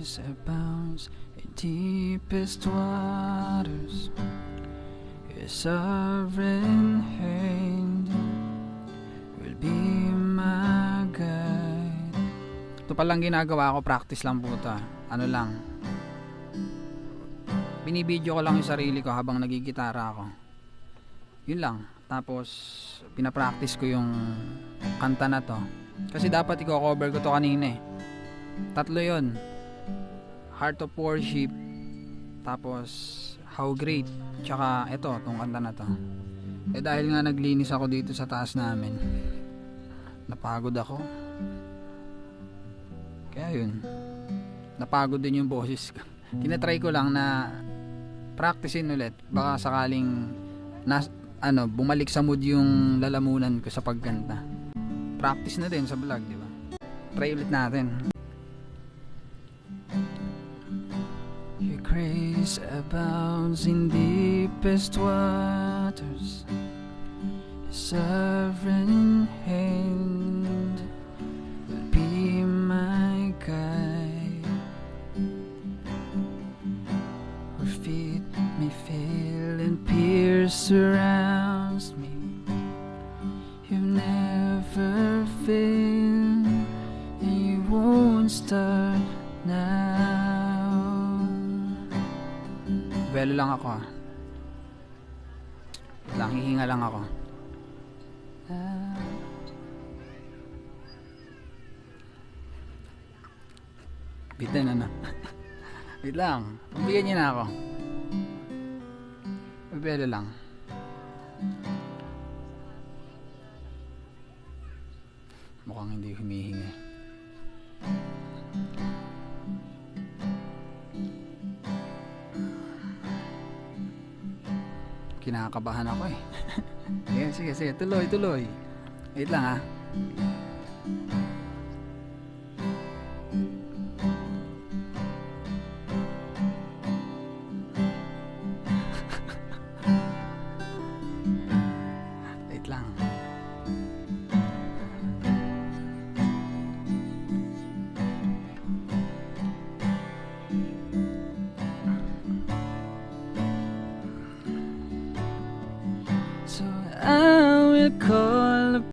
grace abounds in deepest waters. Your sovereign hand will be my guide. Ito palang ginagawa ko, practice lang po ito. Ano lang, binibidyo ko lang yung sarili ko habang nagigitara ako. Yun lang. Tapos pinapractice ko yung kanta na to. Kasi dapat i-cover ko to kanina eh. Tatlo yun. Heart of Worship, tapos How Great, tsaka ito, tong kanta na to. Eh dahil nga naglinis ako dito sa taas namin, napagod ako. Kaya yun, napagod din yung boses ko. Tinatry ko lang na practicein ulit, baka sakaling bumalik sa mood yung lalamunan ko sa pagkanta. Practice na din sa vlog, di ba? Try ulit natin. Your grace abounds in deepest waters. Your sovereign hand will be my guide. Where feet may fail and fear surrounds me, you've never failed and you won't start now. Belo lang ako ah. Lang, hihinga lang ako. Bitin na. Wait lang, pabigyan niyo na ako. Belo lang. Mukhang hindi humihinga. Kinakabahan ako eh. Sige, tuloy. Wait lang ah.